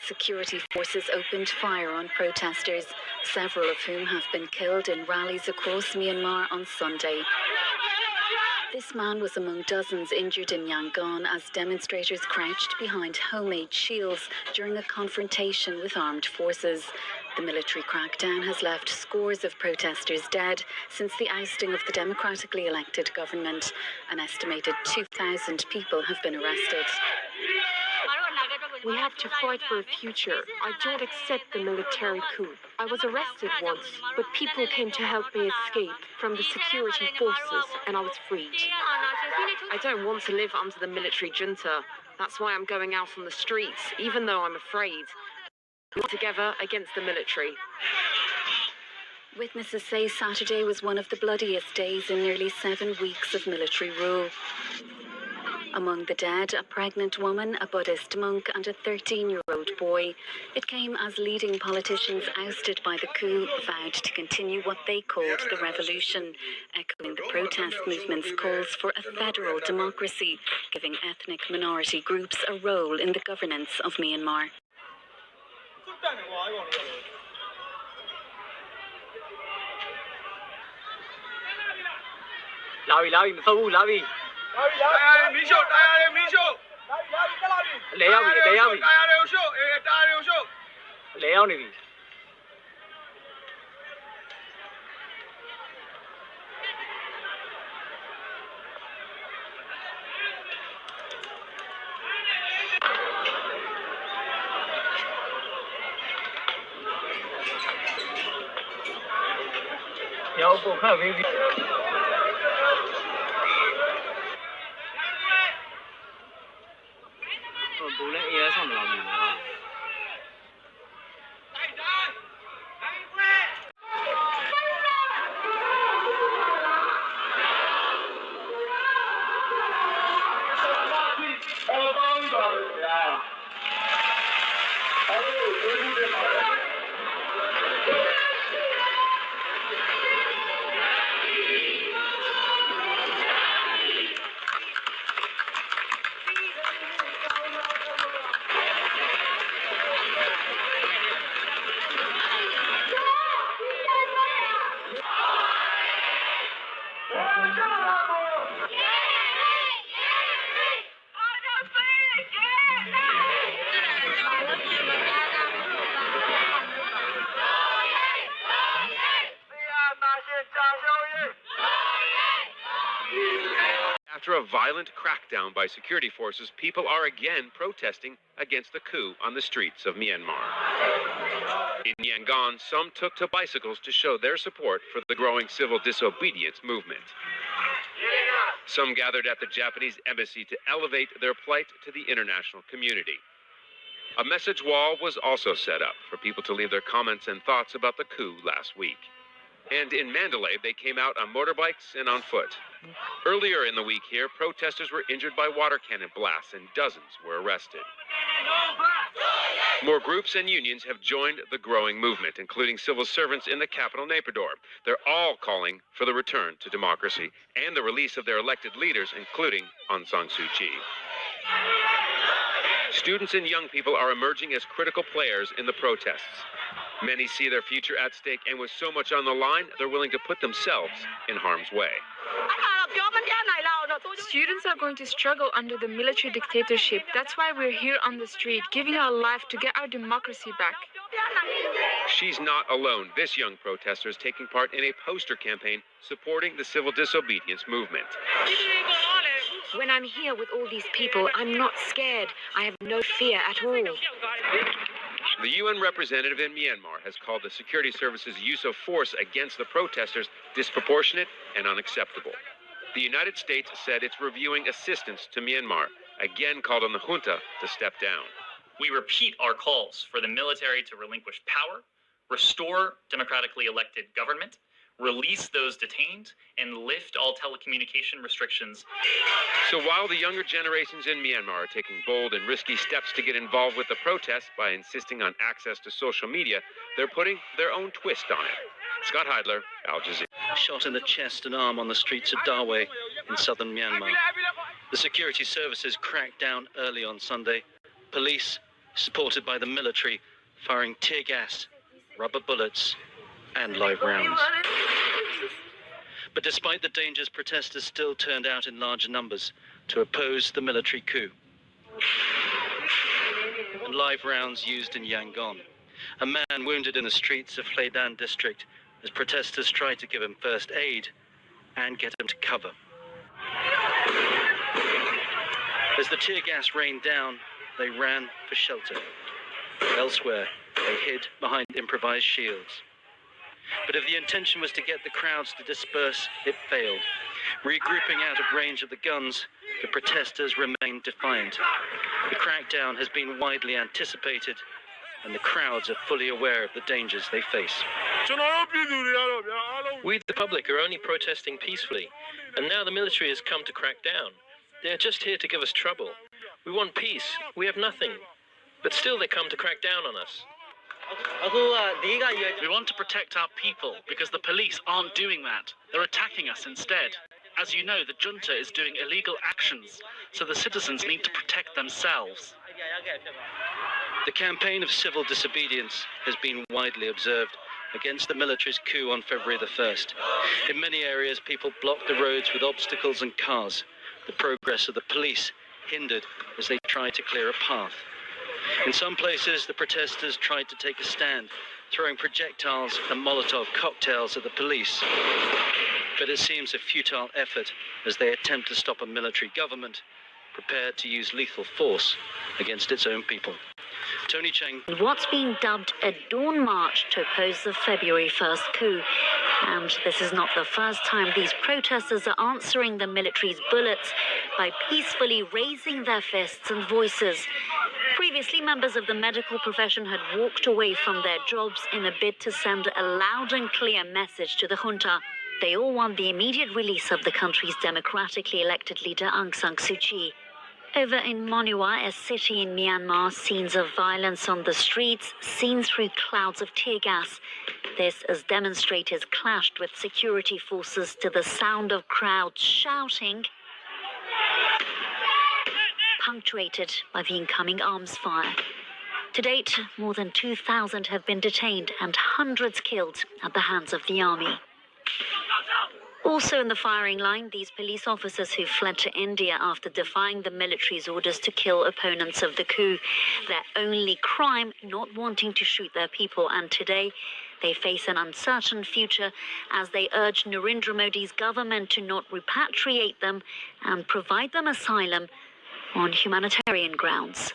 Security forces opened fire on protesters, several of whom have been killed in rallies across Myanmar on Sunday. This man was among dozens injured in Yangon as demonstrators crouched behind homemade shields during a confrontation with armed forces. The military crackdown has left scores of protesters dead since the ousting of the democratically elected government. An estimated 2,000 people have been arrested. We have to fight for a future. I don't accept the military coup. I was arrested once, but people came to help me escape from the security forces, and I was freed. I don't want to live under the military junta. That's why I'm going out on the streets, even though I'm afraid. We're together against the military. Witnesses say Saturday was one of the bloodiest days in nearly 7 weeks of military rule. Among the dead, a pregnant woman, a Buddhist monk, and a 13-year-old boy. It came as leading politicians ousted by the coup vowed to continue what they called the revolution, echoing the protest movement's calls for a federal democracy, giving ethnic minority groups a role in the governance of Myanmar. After a violent crackdown by security forces, people are again protesting against the coup on the streets of Myanmar. In Yangon, some took to bicycles to show their support for the growing civil disobedience movement. Some gathered at the Japanese embassy to elevate their plight to the international community. A message wall was also set up for people to leave their comments and thoughts about the coup last week. And in Mandalay, they came out on motorbikes and on foot. Earlier in the week here, protesters were injured by water cannon blasts and dozens were arrested. More groups and unions have joined the growing movement, including civil servants in the capital, Naypyidaw. They're all calling for the return to democracy and the release of their elected leaders, including Aung San Suu Kyi. Students and young people are emerging as critical players in the protests. Many see their future at stake, and with so much on the line, they're willing to put themselves in harm's way. Students are going to struggle under the military dictatorship. That's why we're here on the street, giving our life to get our democracy back. She's not alone. This young protester is taking part in a poster campaign supporting the civil disobedience movement. When I'm here with all these people, I'm not scared. I have no fear at all. The UN representative in Myanmar has called the security services' use of force against the protesters disproportionate and unacceptable. The United States said it's reviewing assistance to Myanmar, again called on the junta to step down. We repeat our calls for the military to relinquish power, restore democratically elected government, release those detained, and lift all telecommunication restrictions. So while the younger generations in Myanmar are taking bold and risky steps to get involved with the protests by insisting on access to social media, they're putting their own twist on it. Scott Heidler, Al Jazeera. Shot in the chest and arm on the streets of Dawe in southern Myanmar. The security services cracked down early on Sunday. Police supported by the military, firing tear gas, rubber bullets, and live rounds. But despite the dangers, protesters still turned out in larger numbers to oppose the military coup. And live rounds used in Yangon. A man wounded in the streets of Hleidan district as protesters tried to give him first aid and get him to cover. As the tear gas rained down, they ran for shelter. Elsewhere, they hid behind improvised shields. But if the intention was to get the crowds to disperse, it failed. Regrouping out of range of the guns, the protesters remained defiant. The crackdown has been widely anticipated, and the crowds are fully aware of the dangers they face. We, the public, are only protesting peacefully, and now the military has come to crack down. They are just here to give us trouble. We want peace. We have nothing. But still they come to crack down on us. We want to protect our people because the police aren't doing that. They're attacking us instead. As you know, the junta is doing illegal actions, so the citizens need to protect themselves. The campaign of civil disobedience has been widely observed against the military's coup on February the 1st. In many areas, people blocked the roads with obstacles and cars. The progress of the police hindered as they tried to clear a path. In some places, the protesters tried to take a stand, throwing projectiles and Molotov cocktails at the police. But it seems a futile effort as they attempt to stop a military government prepared to use lethal force against its own people. Tony Cheng. What's being dubbed a dawn march to oppose the February 1st coup. And this is not the first time these protesters are answering the military's bullets by peacefully raising their fists and voices. Previously, members of the medical profession had walked away from their jobs in a bid to send a loud and clear message to the junta. They all want the immediate release of the country's democratically elected leader Aung San Suu Kyi. Over in Monua, a city in Myanmar, scenes of violence on the streets seen through clouds of tear gas. This as demonstrators clashed with security forces to the sound of crowds shouting, punctuated by the incoming arms fire. To date, more than 2,000 have been detained and hundreds killed at the hands of the army. Also in the firing line, these police officers who fled to India after defying the military's orders to kill opponents of the coup. Their only crime, not wanting to shoot their people, and today they face an uncertain future as they urge Narendra Modi's government to not repatriate them and provide them asylum on humanitarian grounds.